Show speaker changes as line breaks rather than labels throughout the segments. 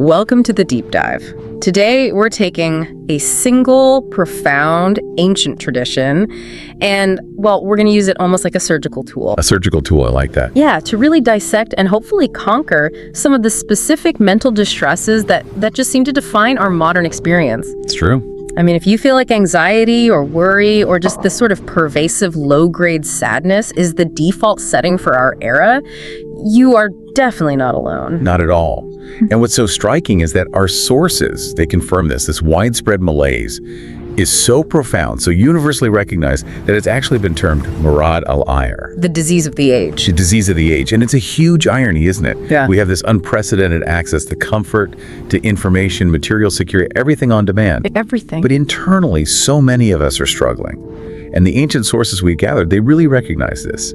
Welcome to the deep dive. Today, we're taking a single, profound, ancient tradition, and, well, we're going to use it almost like a surgical tool.
A surgical tool, I like that.
Yeah, to really dissect and hopefully conquer some of the specific mental distresses that just seem to define our modern experience.
It's true.
I mean, if you feel like anxiety or worry or just this sort of pervasive low-grade sadness is the default setting for our era, you are definitely not alone.
Not at all. And what's so striking is that our sources, they confirm this widespread malaise is so profound, so universally recognized that it's actually been termed Murad al-Ayr.
The disease of the age.
The disease of the age. And it's a huge irony, isn't it?
Yeah.
We have this unprecedented access to comfort, to information, material security, everything on demand.
Everything.
But internally, so many of us are struggling. And the ancient sources we gathered, they really recognize this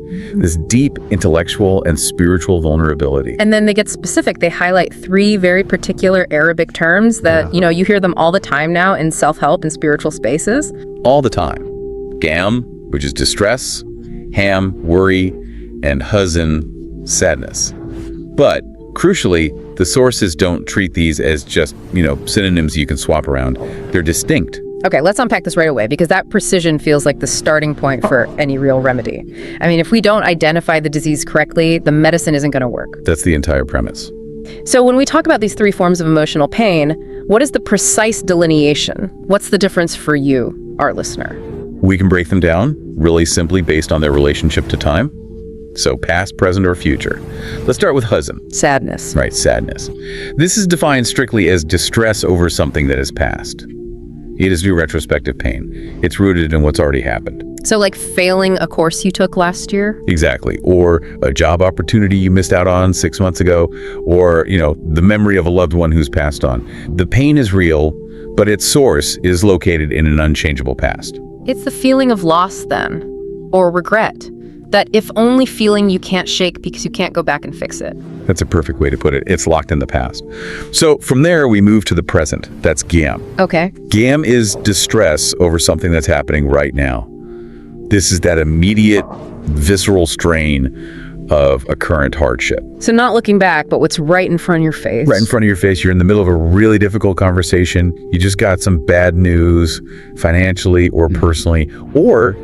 deep intellectual and spiritual vulnerability.
And then they get specific. They highlight three very particular Arabic terms that, you hear them all the time now in self-help and spiritual spaces.
All the time. Gam, which is distress, ham, worry, and huzn, sadness. But crucially, the sources don't treat these as just, synonyms you can swap around. They're distinct.
Okay, let's unpack this right away, because that precision feels like the starting point for any real remedy. I mean, if we don't identify the disease correctly, the medicine isn't going to work.
That's the entire premise.
So when we talk about these three forms of emotional pain, what is the precise delineation? What's the difference for you, our listener?
We can break them down really simply based on their relationship to time. So past, present, or future. Let's start with huzn.
Sadness.
Right, sadness. This is defined strictly as distress over something that is past. It is new retrospective pain. It's rooted in what's already happened.
So like failing a course you took last year?
Exactly. Or a job opportunity you missed out on 6 months ago, or, the memory of a loved one who's passed on. The pain is real, but its source is located in an unchangeable past.
It's the feeling of loss then, or regret. That if only feeling you can't shake because you can't go back and fix it.
That's a perfect way to put it. It's locked in the past. So from there, we move to the present. That's Gam.
Okay.
Gam is distress over something that's happening right now. This is that immediate, visceral strain of a current hardship.
So not looking back, but what's right in front of your face.
Right in front of your face. You're in the middle of a really difficult conversation. You just got some bad news, financially or personally, or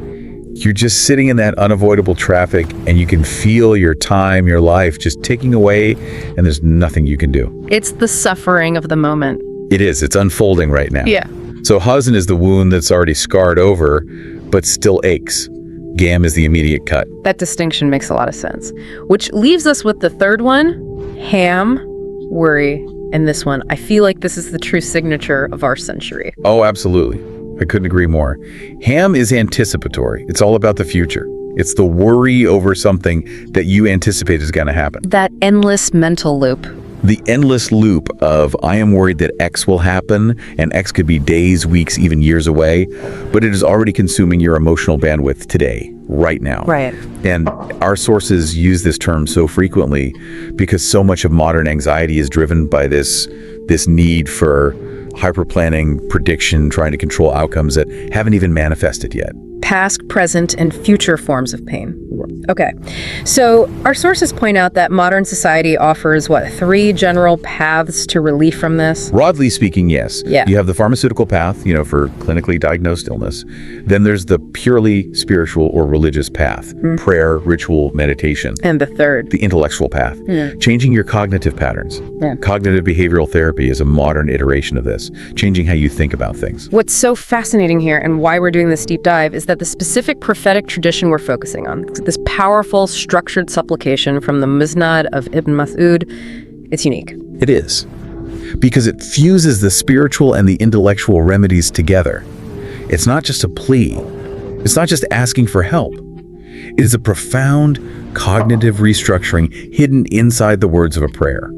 you're just sitting in that unavoidable traffic and you can feel your time, your life just ticking away, and there's nothing you can do.
It's the suffering of the moment.
It is. It's unfolding right now.
Yeah.
So huzn is the wound that's already scarred over, but still aches. Gam is the immediate cut.
That distinction makes a lot of sense. Which leaves us with the third one, ham, worry, and this one. I feel like this is the true signature of our century.
Oh, absolutely. I couldn't agree more. Ham is anticipatory. It's all about the future. It's the worry over something that you anticipate is going to happen.
That endless mental loop.
The endless loop of, I am worried that X will happen, and X could be days, weeks, even years away, but it is already consuming your emotional bandwidth today, right now.
Right.
And our sources use this term so frequently because so much of modern anxiety is driven by this need for hyper-planning, prediction, trying to control outcomes that haven't even manifested yet.
Past, present, and future forms of pain. Okay, so our sources point out that modern society offers, three general paths to relief from this?
Broadly speaking, yes.
Yeah.
You have the pharmaceutical path, for clinically diagnosed illness. Then there's the purely spiritual or religious path, prayer, ritual, meditation.
And the third?
The intellectual path, changing your cognitive patterns.
Yeah.
Cognitive behavioral therapy is a modern iteration of this, changing how you think about things.
What's so fascinating here, and why we're doing this deep dive, is that the specific prophetic tradition we're focusing on, this powerful, structured supplication from the Musnad of Ibn Mas'ud, it's unique.
It is. Because it fuses the spiritual and the intellectual remedies together. It's not just a plea. It's not just asking for help. It is a profound cognitive restructuring hidden inside the words of a prayer.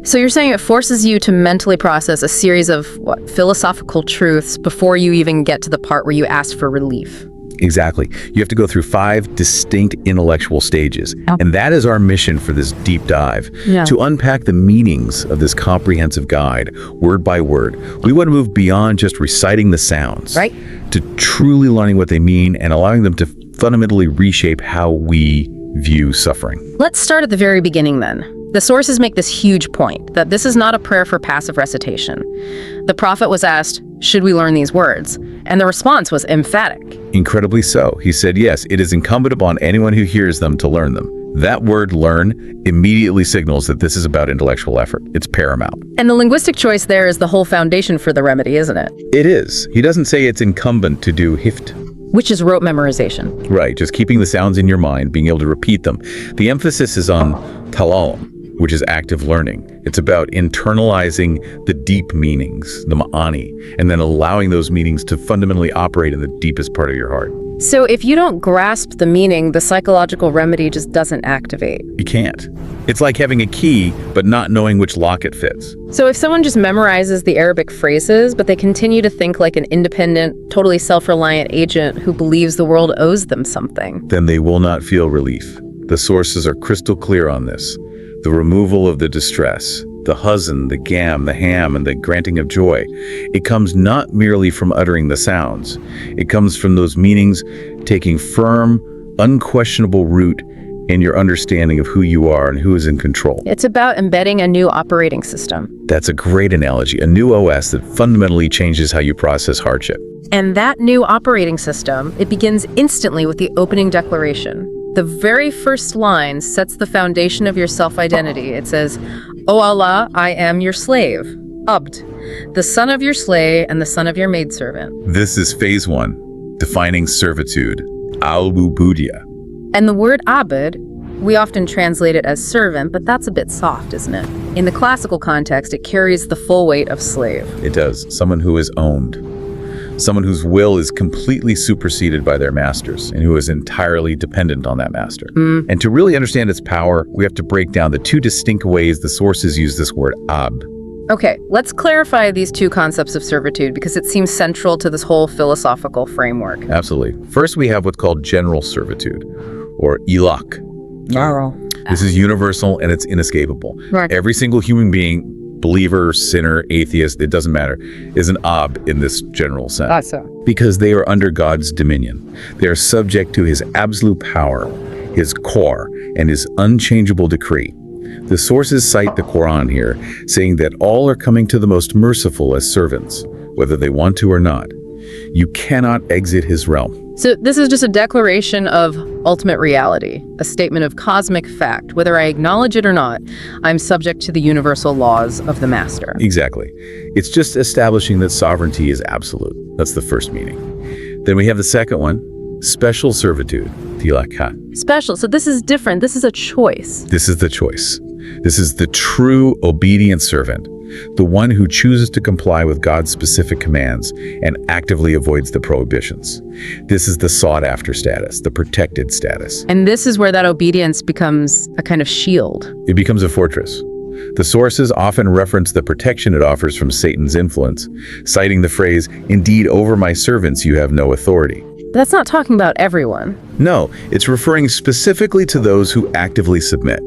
So you're saying it forces you to mentally process a series of philosophical truths before you even get to the part where you ask for relief.
Exactly. You have to go through 5 distinct intellectual stages. And that is our mission for this deep dive, to unpack the meanings of this comprehensive guide, word by word. We want to move beyond just reciting the sounds,
right,
to truly learning what they mean and allowing them to fundamentally reshape how we view suffering.
Let's start at the very beginning then. The sources make this huge point that this is not a prayer for passive recitation. The prophet was asked, should we learn these words? And the response was emphatic.
Incredibly so. He said, yes, it is incumbent upon anyone who hears them to learn them. That word learn immediately signals that this is about intellectual effort. It's paramount.
And the linguistic choice there is the whole foundation for the remedy, isn't it?
It is. He doesn't say it's incumbent to do hift.
Which is rote memorization.
Right, just keeping the sounds in your mind, being able to repeat them. The emphasis is on talalum, which is active learning. It's about internalizing the deep meanings, the ma'ani, and then allowing those meanings to fundamentally operate in the deepest part of your heart.
So if you don't grasp the meaning, the psychological remedy just doesn't activate.
You can't. It's like having a key, but not knowing which lock it fits.
So if someone just memorizes the Arabic phrases, but they continue to think like an independent, totally self-reliant agent who believes the world owes them something,
then they will not feel relief. The sources are crystal clear on this. The removal of the distress, the huzn, the gam, the ham, and the granting of joy. It comes not merely from uttering the sounds. It comes from those meanings taking firm, unquestionable root in your understanding of who you are and who is in control.
It's about embedding a new operating system.
That's a great analogy, a new OS that fundamentally changes how you process hardship.
And that new operating system, it begins instantly with the opening declaration. The very first line sets the foundation of your self-identity. It says, O Allah, I am your slave, Abd, the son of your slave and the son of your maidservant.
This is phase 1, defining servitude, al-ubudiyya.
And the word Abd, we often translate it as servant, but that's a bit soft, isn't it? In the classical context, it carries the full weight of slave.
It does. Someone who is owned. Someone whose will is completely superseded by their masters and who is entirely dependent on that master. And to really understand its power, we have to break down the two distinct ways the sources use this word abd.
Okay, let's clarify these two concepts of servitude because it seems central to this whole philosophical framework.
Absolutely. First, we have what's called general servitude, or ilak. This is universal and it's inescapable.
Right.
Every single human being, believer, sinner, atheist, it doesn't matter, is an abd in this general sense. Because they are under God's dominion. They are subject to his absolute power, his core, and his unchangeable decree. The sources cite the Quran here, saying that all are coming to the most merciful as servants, whether they want to or not. You cannot exit his realm.
So this is just a declaration of ultimate reality, a statement of cosmic fact. Whether I acknowledge it or not, I'm subject to the universal laws of the master.
Exactly. It's just establishing that sovereignty is absolute. That's the first meaning. Then we have the second one, special servitude, tilakat.
Special. So this is different. This is a choice.
This is the choice. This is the true obedient servant, the one who chooses to comply with God's specific commands and actively avoids the prohibitions. This is the sought-after status, the protected status.
And this is where that obedience becomes a kind of shield.
It becomes a fortress. The sources often reference the protection it offers from Satan's influence, citing the phrase, "Indeed, over my servants you have no authority."
But that's not talking about everyone.
No, it's referring specifically to those who actively submit,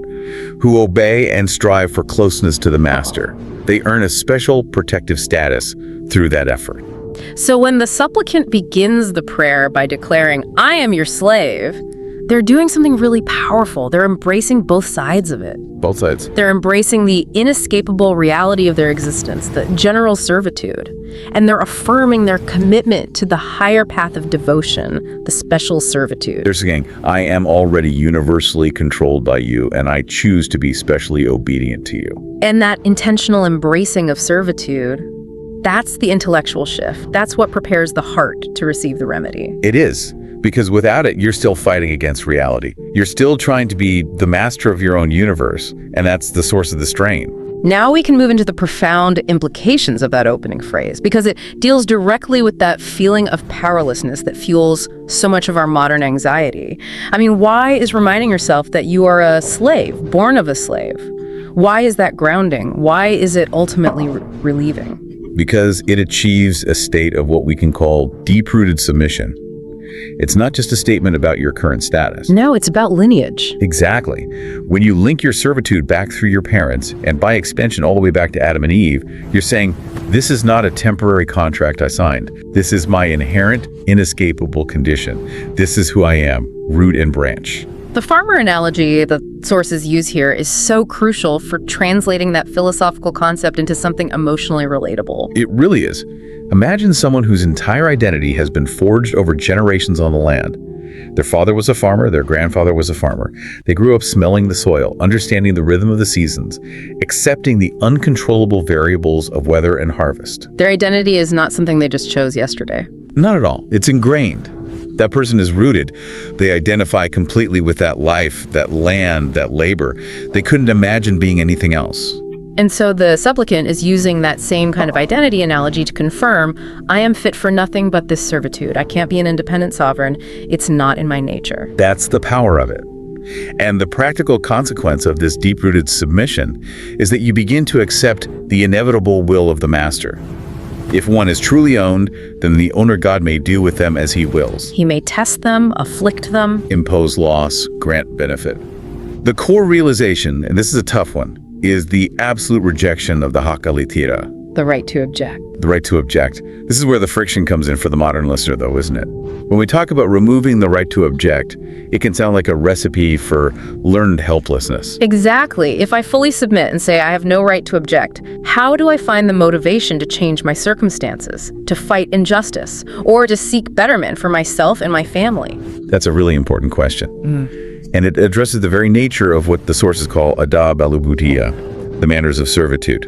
who obey and strive for closeness to the master. They earn a special protective status through that effort.
So when the supplicant begins the prayer by declaring, I am your slave, they're doing something really powerful. They're embracing both sides of it.
Both sides.
They're embracing the inescapable reality of their existence, the general servitude. And they're affirming their commitment to the higher path of devotion, the special servitude.
They're saying, I am already universally controlled by you, and I choose to be specially obedient to you.
And that intentional embracing of servitude, that's the intellectual shift. That's what prepares the heart to receive the remedy.
It is. Because without it, you're still fighting against reality. You're still trying to be the master of your own universe, and that's the source of the strain.
Now we can move into the profound implications of that opening phrase, because it deals directly with that feeling of powerlessness that fuels so much of our modern anxiety. I mean, why is reminding yourself that you are a slave, born of a slave? Why is that grounding? Why is it ultimately relieving?
Because it achieves a state of what we can call deep-rooted submission. It's not just a statement about your current status.
No, it's about lineage.
Exactly. When you link your servitude back through your parents, and by extension all the way back to Adam and Eve, you're saying, this is not a temporary contract I signed. This is my inherent, inescapable condition. This is who I am, root and branch.
The farmer analogy, the sources use here is so crucial for translating that philosophical concept into something emotionally relatable.
It really is. Imagine someone whose entire identity has been forged over generations on the land. Their father was a farmer, their grandfather was a farmer. They grew up smelling the soil, understanding the rhythm of the seasons, accepting the uncontrollable variables of weather and harvest.
Their identity is not something they just chose yesterday.
Not at all. It's ingrained. That person is rooted. They identify completely with that life, that land, that labor. They couldn't imagine being anything else.
And so the supplicant is using that same kind of identity analogy to confirm, I am fit for nothing but this servitude. I can't be an independent sovereign. It's not in my nature.
That's the power of it. And the practical consequence of this deep-rooted submission is that you begin to accept the inevitable will of the master. If one is truly owned, then the owner God may do with them as he wills.
He may test them, afflict them,
impose loss, grant benefit. The core realization, and this is a tough one, is the absolute rejection of the haq al-itira,
the right to object.
the right to object. This is where the friction comes in for the modern listener, though, isn't it? When we talk about removing the right to object, it can sound like a recipe for learned helplessness.
Exactly. If I fully submit and say I have no right to object, how do I find the motivation to change my circumstances, to fight injustice, or to seek betterment for myself and my family?
That's a really important question. And it addresses the very nature of what the sources call adab al-ubudiyya, the manners of servitude.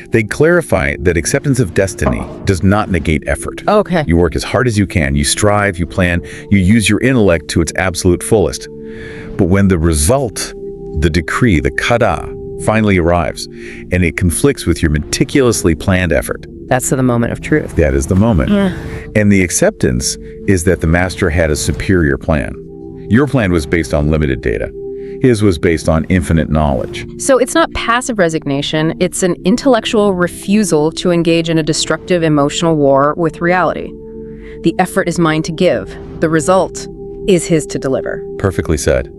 They clarify that acceptance of destiny does not negate effort.
Okay.
You work as hard as you can, you strive, you plan, you use your intellect to its absolute fullest. But when the result, the decree, the qada, finally arrives, and it conflicts with your meticulously planned effort,
That's the moment of truth.
that is the moment. And the acceptance is that the master had a superior plan. Your plan was based on limited data. His was based on infinite knowledge.
So it's not passive resignation, it's an intellectual refusal to engage in a destructive emotional war with reality. The effort is mine to give. The result is his to deliver.
Perfectly said.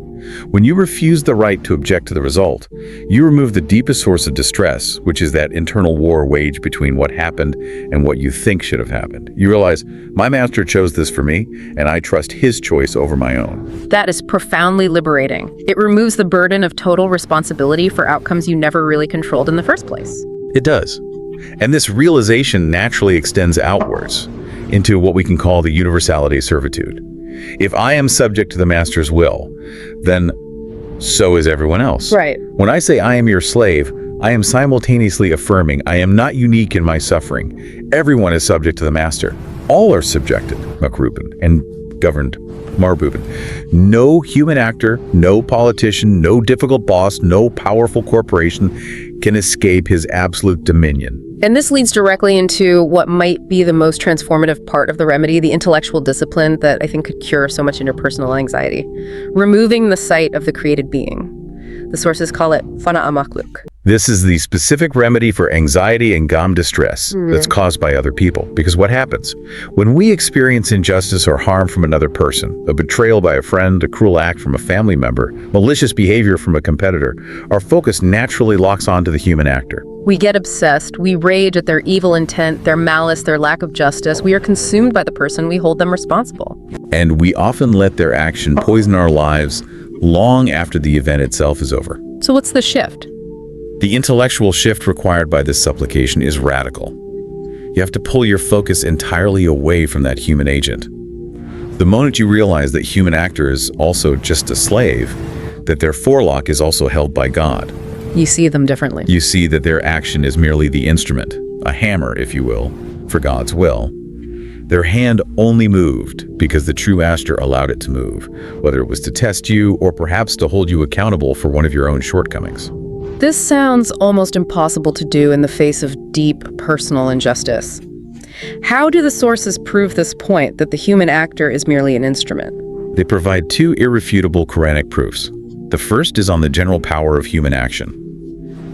When you refuse the right to object to the result, you remove the deepest source of distress, which is that internal war waged between what happened and what you think should have happened. You realize, my master chose this for me, and I trust his choice over my own.
That is profoundly liberating. It removes the burden of total responsibility for outcomes you never really controlled in the first place.
It does. And this realization naturally extends outwards into what we can call the universality of servitude. If I am subject to the master's will, then so is everyone else.
Right.
When I say I am your slave, I am simultaneously affirming I am not unique in my suffering. Everyone is subject to the master. All are subjected, Makruban, and governed, Marbuban. No human actor, no politician, no difficult boss, no powerful corporation can escape his absolute dominion.
And this leads directly into what might be the most transformative part of the remedy, the intellectual discipline that I think could cure so much interpersonal anxiety. Removing the sight of the created being. The sources call it fana amakluk.
This is the specific remedy for anxiety and gam distress that's caused by other people. Because what happens? When we experience injustice or harm from another person, a betrayal by a friend, a cruel act from a family member, malicious behavior from a competitor, our focus naturally locks onto the human actor.
We get obsessed. We rage at their evil intent, their malice, their lack of justice. We are consumed by the person. We hold them responsible.
And we often let their action poison our lives long after the event itself is over.
So what's the shift?
The intellectual shift required by this supplication is radical. You have to pull your focus entirely away from that human agent. The moment you realize that human actor is also just a slave, that their forelock is also held by God,
You see them differently.
you see that their action is merely the instrument, a hammer, if you will, for God's will. Their hand only moved because the true master allowed it to move, whether it was to test you or perhaps to hold you accountable for one of your own shortcomings.
This sounds almost impossible to do in the face of deep personal injustice. How do the sources prove this point, that the human actor is merely an instrument?
They provide two irrefutable Quranic proofs. The first is on the general power of human action.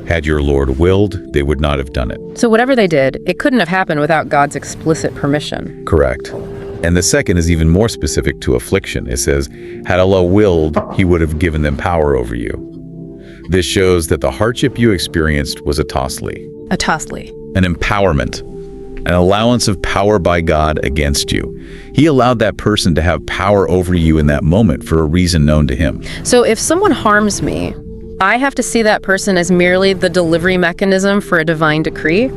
Had your Lord willed, they would not have done it.
So whatever they did, it couldn't have happened without God's explicit permission.
Correct. And the second is even more specific to affliction. It says, had Allah willed, he would have given them power over you. This shows that the hardship you experienced was a tasli,
A tasli.
an empowerment. an allowance of power by God against you. He allowed that person to have power over you in that moment for a reason known to him.
So if someone harms me, I have to see that person as merely the delivery mechanism for a divine decree,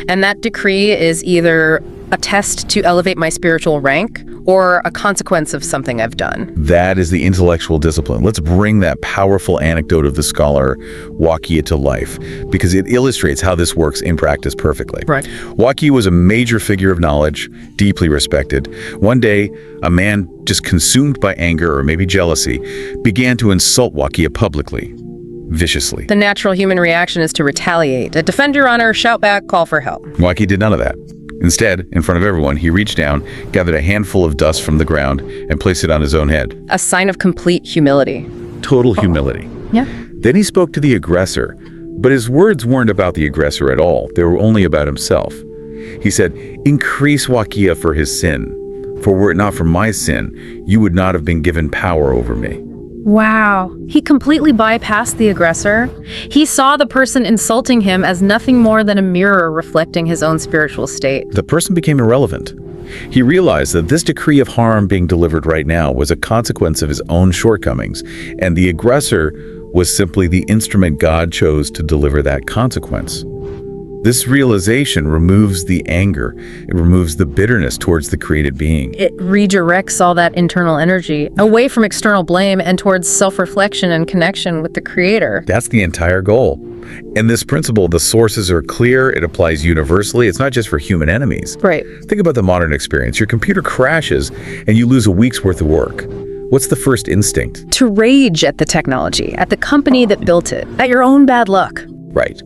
and that decree is either a test to elevate my spiritual rank or a consequence of something I've done.
That is the intellectual discipline. Let's bring that powerful anecdote of the scholar Waqiah to life, because it illustrates how this works in practice perfectly.
Right.
Waqiah was a major figure of knowledge, deeply respected. One day, a man just consumed by anger or maybe jealousy began to insult Waqiah publicly, viciously.
The natural human reaction is to retaliate, to defend your honor, shout back, call for help.
Waqiah did none of that. Instead, in front of everyone, he reached down, gathered a handful of dust from the ground, and placed it on his own head.
A sign of complete humility.
Total humility.
Yeah.
Then he spoke to the aggressor, but his words weren't about the aggressor at all. They were only about himself. He said, "Increase Waqiah for his sin, for were it not for my sin, you would not have been given power over me."
Wow. He completely bypassed the aggressor. He saw the person insulting him as nothing more than a mirror reflecting his own spiritual state.
The person became irrelevant. He realized that this decree of harm being delivered right now was a consequence of his own shortcomings, and the aggressor was simply the instrument God chose to deliver that consequence. This realization removes the anger. It removes the bitterness towards the created being.
It redirects all that internal energy away from external blame and towards self-reflection and connection with the Creator.
That's the entire goal. In this principle, the sources are clear. It applies universally. It's not just for human enemies.
Right.
Think about the modern experience. Your computer crashes and you lose a week's worth of work. What's the first instinct?
To rage at the technology, at the company that built it, at your own bad luck.
Right.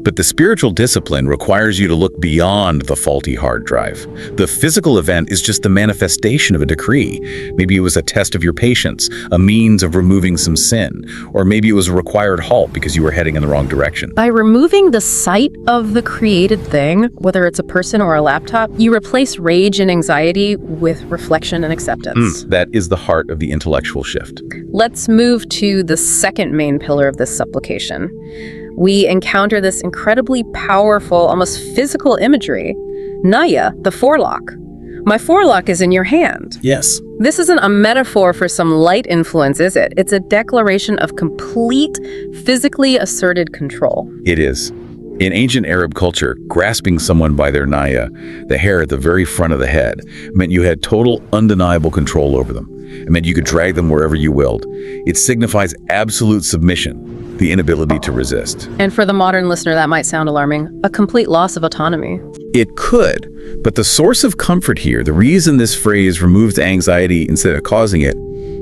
But the spiritual discipline requires you to look beyond the faulty hard drive. The physical event is just the manifestation of a decree. Maybe it was a test of your patience, a means of removing some sin, or maybe it was a required halt because you were heading in the wrong direction.
By removing the sight of the created thing, whether it's a person or a laptop, you replace rage and anxiety with reflection and acceptance.
That is the heart of the intellectual shift.
Let's move to the second main pillar of this supplication. We encounter this incredibly powerful, almost physical imagery. Naya, the forelock. My forelock is in your hand.
Yes.
This isn't a metaphor for some light influence, is it? It's a declaration of complete, physically asserted control.
It is. In ancient Arab culture, grasping someone by their naya, the hair at the very front of the head, meant you had total, undeniable control over them. It meant you could drag them wherever you willed. It signifies absolute submission, the inability to resist.
And for the modern listener, that might sound alarming. A complete loss of autonomy.
It could, but the source of comfort here, the reason this phrase removes anxiety instead of causing it,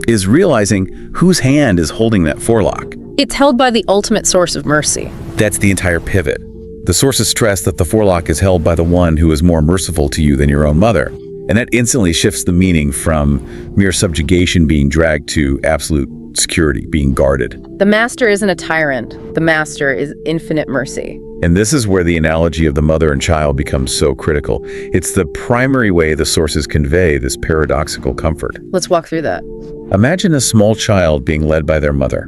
is realizing whose hand is holding that forelock.
It's held by the ultimate source of mercy.
That's the entire pivot. The sources stress that the forelock is held by the one who is more merciful to you than your own mother. And that instantly shifts the meaning from mere subjugation being dragged to absolute security, being guarded.
The master isn't a tyrant. The master is infinite mercy.
And this is where the analogy of the mother and child becomes so critical. It's the primary way the sources convey this paradoxical comfort.
Let's walk through that.
Imagine a small child being led by their mother.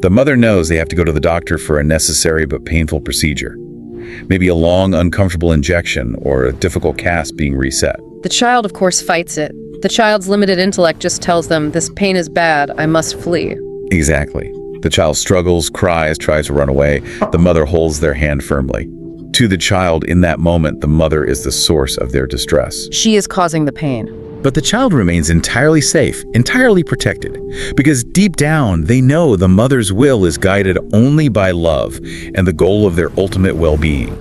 The mother knows they have to go to the doctor for a necessary but painful procedure. Maybe a long, uncomfortable injection or a difficult cast being reset.
The child, of course, fights it. The child's limited intellect just tells them, this pain is bad, I must flee.
Exactly. The child struggles, cries, tries to run away. The mother holds their hand firmly. To the child, in that moment, the mother is the source of their distress.
She is causing the pain.
But the child remains entirely safe, entirely protected, because deep down, they know the mother's will is guided only by love and the goal of their ultimate well-being.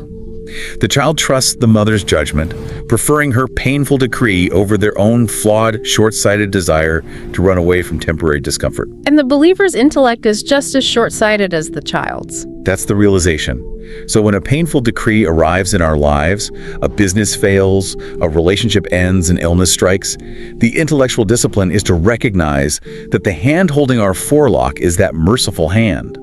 The child trusts the mother's judgment, preferring her painful decree over their own flawed, short-sighted desire to run away from temporary discomfort.
And the believer's intellect is just as short-sighted as the child's.
That's the realization. So when a painful decree arrives in our lives, a business fails, a relationship ends, and illness strikes, the intellectual discipline is to recognize that the hand holding our forelock is that merciful hand.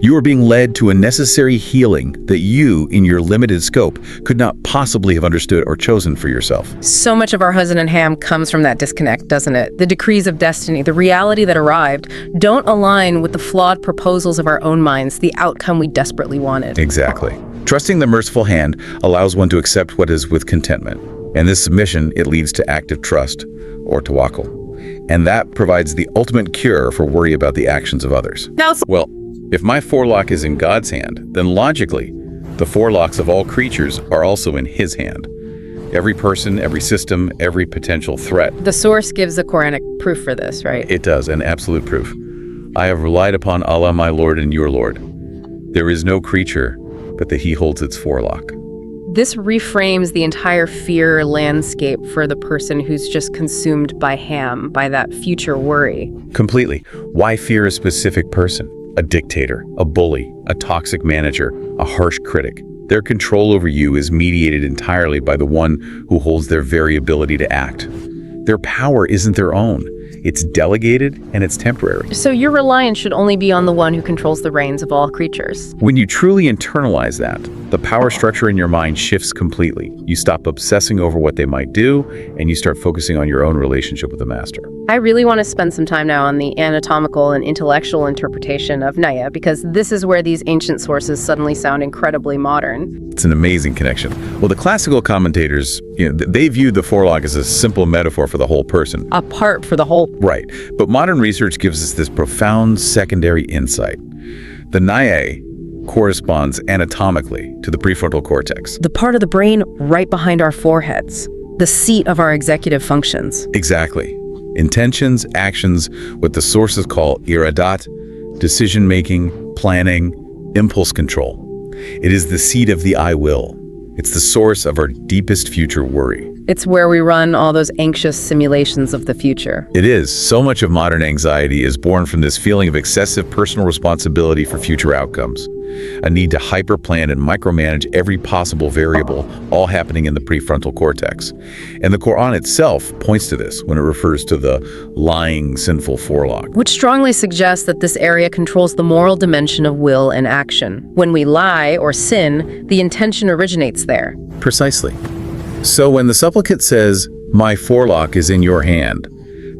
You are being led to a necessary healing that you, in your limited scope, could not possibly have understood or chosen for yourself.
So much of our husband and ham comes from that disconnect, doesn't it? The decrees of destiny, the reality that arrived, don't align with the flawed proposals of our own minds, the outcome we desperately wanted.
Exactly. Trusting the merciful hand allows one to accept what is with contentment. And this submission, it leads to active trust, or tawakkul. And that provides the ultimate cure for worry about the actions of others. Well, if my forelock is in God's hand, then logically, the forelocks of all creatures are also in his hand. Every person, every system, every potential threat.
The source gives a Quranic proof for this, right?
It does, an absolute proof. I have relied upon Allah, my Lord and your Lord. There is no creature but that he holds its forelock.
This reframes the entire fear landscape for the person who's just consumed by ham, by that future worry.
Completely. Why fear a specific person? A dictator, a bully, a toxic manager, a harsh critic. Their control over you is mediated entirely by the one who holds their very ability to act. Their power isn't their own. It's delegated and it's temporary.
So your reliance should only be on the one who controls the reins of all creatures.
When you truly internalize that, the power structure in your mind shifts completely. You stop obsessing over what they might do, and you start focusing on your own relationship with the master.
I really want to spend some time now on the anatomical and intellectual interpretation of Naya, because this is where these ancient sources suddenly sound incredibly modern.
It's an amazing connection. Well, the classical commentators, they viewed the forelock as a simple metaphor for the whole person.
A part for the whole.
Right. But modern research gives us this profound secondary insight. The Naya corresponds anatomically to the prefrontal cortex.
The part of the brain right behind our foreheads, the seat of our executive functions.
Exactly. Intentions, actions, what the sources call iradat, decision-making, planning, impulse control. It is the seat of the I will. It's the source of our deepest future worry.
It's where we run all those anxious simulations of the future.
It is. So much of modern anxiety is born from this feeling of excessive personal responsibility for future outcomes. A need to hyper-plan and micromanage every possible variable, all happening in the prefrontal cortex. And the Quran itself points to this when it refers to the lying, sinful forelock.
Which strongly suggests that this area controls the moral dimension of will and action. When we lie or sin, the intention originates there.
Precisely. So when the supplicant says, "My forelock is in your hand,"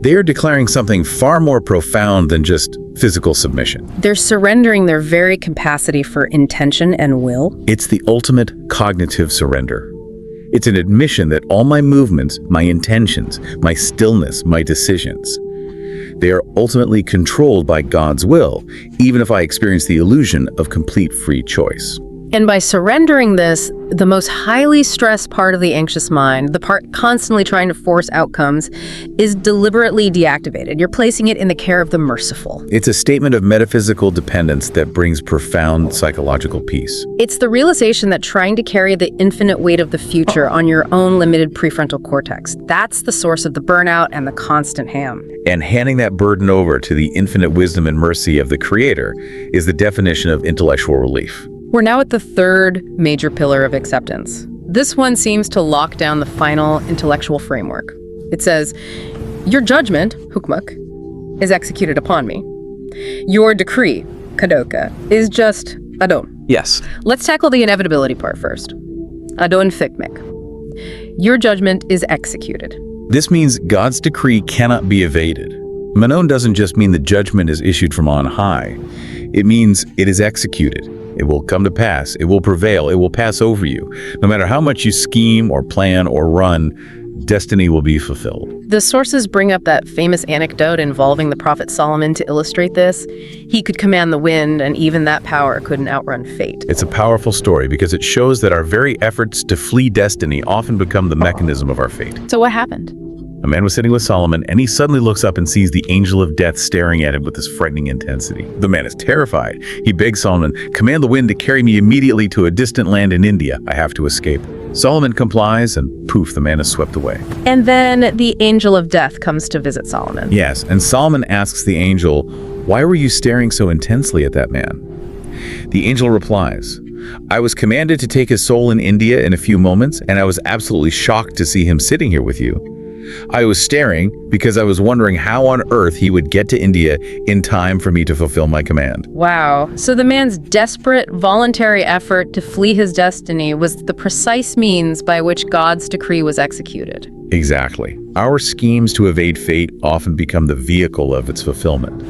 they are declaring something far more profound than just physical submission.
They're surrendering their very capacity for intention and will.
It's the ultimate cognitive surrender. It's an admission that all my movements, my intentions, my stillness, my decisions, they are ultimately controlled by God's will, even if I experience the illusion of complete free choice.
And by surrendering this, the most highly stressed part of the anxious mind, the part constantly trying to force outcomes, is deliberately deactivated. You're placing it in the care of the merciful.
It's a statement of metaphysical dependence that brings profound psychological peace.
It's the realization that trying to carry the infinite weight of the future on your own limited prefrontal cortex, that's the source of the burnout and the constant ham.
And handing that burden over to the infinite wisdom and mercy of the Creator is the definition of intellectual relief.
We're now at the third major pillar of acceptance. This one seems to lock down the final intellectual framework. It says, your judgment, hukmak, is executed upon me. Your decree, kadoka, is just adon.
Yes.
Let's tackle the inevitability part first. Adon fikmek. Your judgment is executed.
This means God's decree cannot be evaded. Manon doesn't just mean the judgment is issued from on high. It means it is executed. It will come to pass. It will prevail. It will pass over you. No matter how much you scheme or plan or run, destiny will be fulfilled.
The sources bring up that famous anecdote involving the Prophet Solomon to illustrate this. He could command the wind, and even that power couldn't outrun fate.
It's a powerful story because it shows that our very efforts to flee destiny often become the mechanism of our fate.
So what happened?
A man was sitting with Solomon, and he suddenly looks up and sees the angel of death staring at him with this frightening intensity. The man is terrified. He begs Solomon, "Command the wind to carry me immediately to a distant land in India. I have to escape." Solomon complies, and poof, the man is swept away.
And then the angel of death comes to visit Solomon.
Yes, and Solomon asks the angel, "Why were you staring so intensely at that man?" The angel replies, "I was commanded to take his soul in India in a few moments, and I was absolutely shocked to see him sitting here with you. I was staring because I was wondering how on earth he would get to India in time for me to fulfill my command."
Wow. So the man's desperate, voluntary effort to flee his destiny was the precise means by which God's decree was executed.
Exactly. Our schemes to evade fate often become the vehicle of its fulfillment.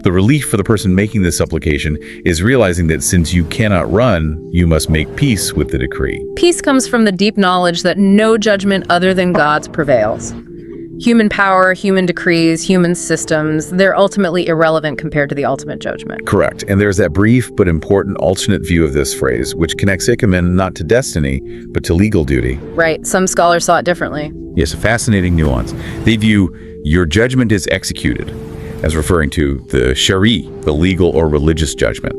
The relief for the person making this supplication is realizing that since you cannot run, you must make peace with the decree.
Peace comes from the deep knowledge that no judgment other than God's prevails. Human power, human decrees, human systems, they're ultimately irrelevant compared to the ultimate judgment.
Correct. And there's that brief but important alternate view of this phrase, which connects Ikumen not to destiny, but to legal duty.
Right. Some scholars saw it differently.
Yes, a fascinating nuance. They view your judgment is executed as referring to the shari, the legal or religious judgment.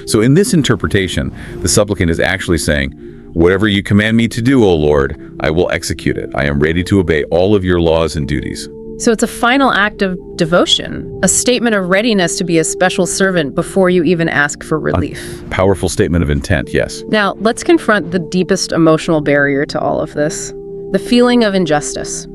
So in this interpretation, the supplicant is actually saying, whatever you command me to do, O Lord, I will execute it. I am ready to obey all of your laws and duties.
So it's a final act of devotion, a statement of readiness to be a special servant before you even ask for relief.
A powerful statement of intent, yes.
Now, let's confront the deepest emotional barrier to all of this, the feeling of injustice.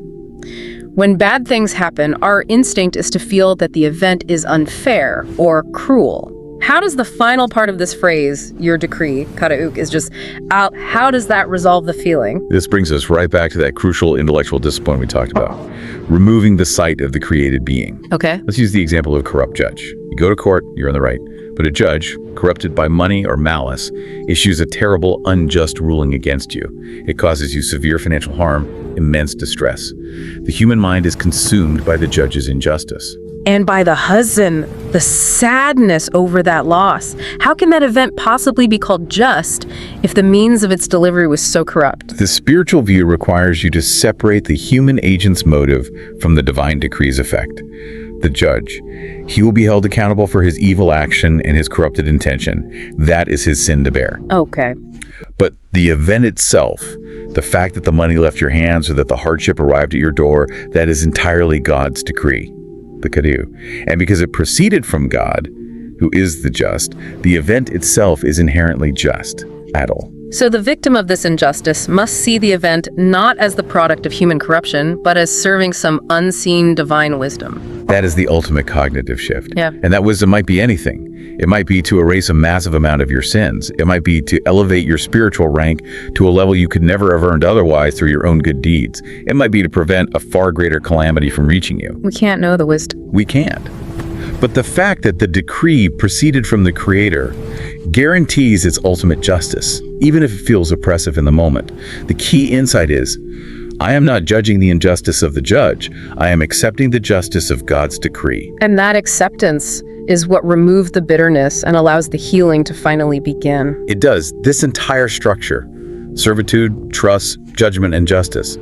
When bad things happen, our instinct is to feel that the event is unfair or cruel. How does the final part of this phrase, your decree, karauk, is just out, how does that resolve the feeling?
This brings us right back to that crucial intellectual discipline we talked about, removing the sight of the created being.
Okay.
Let's use the example of a corrupt judge. You go to court, you're in the right, but a judge, corrupted by money or malice, issues a terrible, unjust ruling against you. It causes you severe financial harm, immense distress. The human mind is consumed by the judge's injustice.
And by the huzn, the sadness over that loss. How can that event possibly be called just if the means of its delivery was so corrupt?
The spiritual view requires you to separate the human agent's motive from the divine decree's effect. The judge, he will be held accountable for his evil action and his corrupted intention. That is his sin to bear.
Okay.
But the event itself, the fact that the money left your hands or that the hardship arrived at your door, that is entirely God's decree. The Kadu. And because it proceeded from God, who is the just, the event itself is inherently just. Adil.
So the victim of this injustice must see the event not as the product of human corruption, but as serving some unseen divine wisdom.
That is the ultimate cognitive shift.
Yeah.
And that wisdom might be anything. It might be to erase a massive amount of your sins. It might be to elevate your spiritual rank to a level you could never have earned otherwise through your own good deeds. It might be to prevent a far greater calamity from reaching you.
We can't know the wisdom.
We can't. But the fact that the decree proceeded from the Creator guarantees its ultimate justice, even if it feels oppressive in the moment. The key insight is, I am not judging the injustice of the judge. I am accepting the justice of God's decree.
And that acceptance is what removes the bitterness and allows the healing to finally begin.
It does. This entire structure, servitude, trust, judgment, and justice,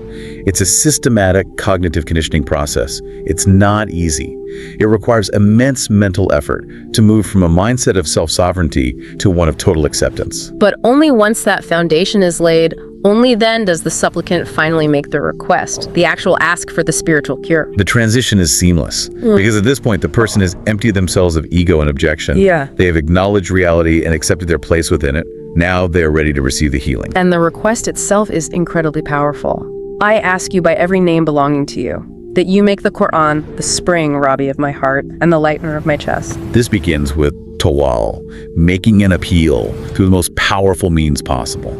it's a systematic cognitive conditioning process. It's not easy. It requires immense mental effort to move from a mindset of self-sovereignty to one of total acceptance.
But only once that foundation is laid, only then does the supplicant finally make the request, the actual ask for the spiritual cure.
The transition is seamless, because at this point, the person has emptied themselves of ego and objection.
Yeah.
They have acknowledged reality and accepted their place within it. Now they are ready to receive the healing.
And the request itself is incredibly powerful. I ask you by every name belonging to you, that you make the Quran the spring, Rabbi, of my heart and the lightener of my chest.
This begins with tawal, making an appeal through the most powerful means possible.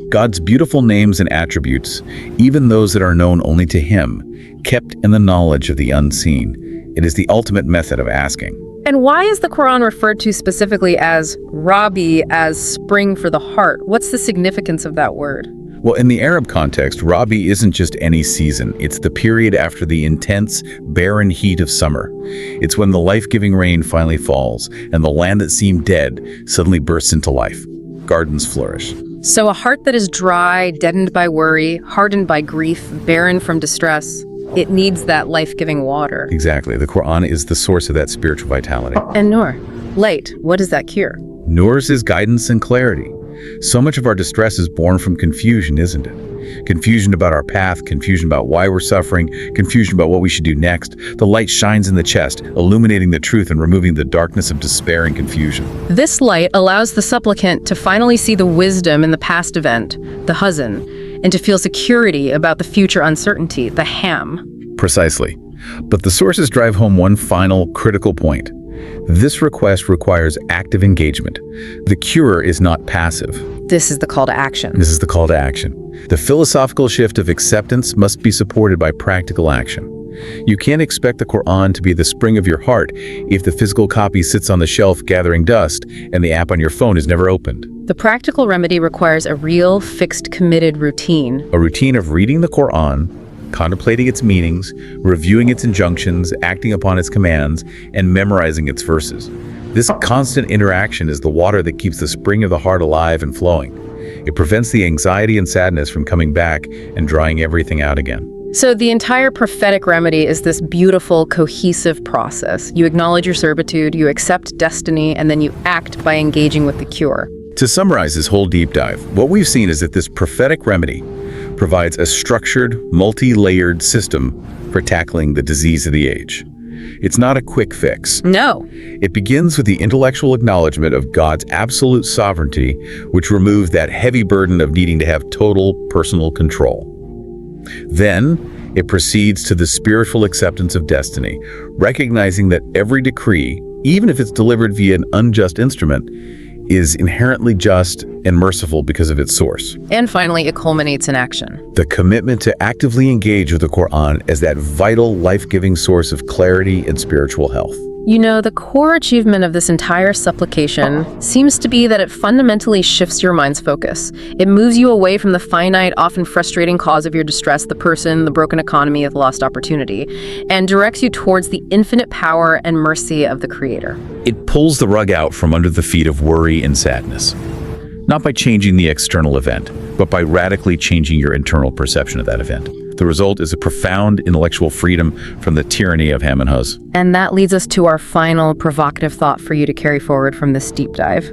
God's beautiful names and attributes, even those that are known only to Him, kept in the knowledge of the unseen. It is the ultimate method of asking.
And why is the Quran referred to specifically as Rabi, as spring for the heart? What's the significance of that word?
Well, in the Arab context, Rabi isn't just any season. It's the period after the intense, barren heat of summer. It's when the life-giving rain finally falls, and the land that seemed dead suddenly bursts into life. Gardens flourish.
So a heart that is dry, deadened by worry, hardened by grief, barren from distress, it needs that life-giving water.
Exactly. The Quran is the source of that spiritual vitality.
And Nur, light, what is that cure?
Nur's is guidance and clarity. So much of our distress is born from confusion, isn't it? Confusion about our path, confusion about why we're suffering, confusion about what we should do next. The light shines in the chest, illuminating the truth and removing the darkness of despair and confusion.
This light allows the supplicant to finally see the wisdom in the past event, the huzn, and to feel security about the future uncertainty, the ham.
Precisely. But the sources drive home one final critical point. This request requires active engagement. The cure is not passive.
This is the call to action.
This is the call to action. The philosophical shift of acceptance must be supported by practical action. You can't expect the Quran to be the spring of your heart if the physical copy sits on the shelf gathering dust and the app on your phone is never opened.
The practical remedy requires a real, fixed, committed routine.
A routine of reading the Quran, contemplating its meanings, reviewing its injunctions, acting upon its commands, and memorizing its verses. This constant interaction is the water that keeps the spring of the heart alive and flowing. It prevents the anxiety and sadness from coming back and drying everything out again.
So the entire prophetic remedy is this beautiful, cohesive process. You acknowledge your servitude, you accept destiny, and then you act by engaging with the cure.
To summarize this whole deep dive, what we've seen is that this prophetic remedy provides a structured, multi-layered system for tackling the disease of the age. It's not a quick fix.
No.
It begins with the intellectual acknowledgement of God's absolute sovereignty, which removes that heavy burden of needing to have total personal control. Then, it proceeds to the spiritual acceptance of destiny, recognizing that every decree, even if it's delivered via an unjust instrument, is inherently just and merciful because of its source.
And finally, it culminates in action.
The commitment to actively engage with the Quran as that vital, life-giving source of clarity and spiritual health.
You know, the core achievement of this entire supplication seems to be that it fundamentally shifts your mind's focus. It moves you away from the finite, often frustrating cause of your distress, the person, the broken economy, the lost opportunity, and directs you towards the infinite power and mercy of the Creator.
It pulls the rug out from under the feet of worry and sadness. Not by changing the external event, but by radically changing your internal perception of that event. The result is a profound intellectual freedom from the tyranny of ham and hus.
And that leads us to our final provocative thought for you to carry forward from this deep dive.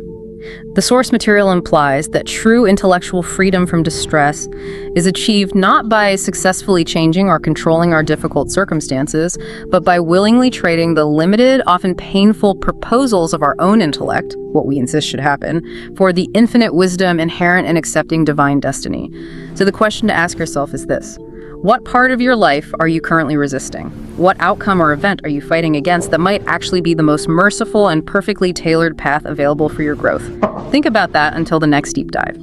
The source material implies that true intellectual freedom from distress is achieved not by successfully changing or controlling our difficult circumstances, but by willingly trading the limited, often painful proposals of our own intellect, what we insist should happen, for the infinite wisdom inherent in accepting divine destiny. So the question to ask yourself is this: what part of your life are you currently resisting? What outcome or event are you fighting against that might actually be the most merciful and perfectly tailored path available for your growth? Think about that until the next deep dive.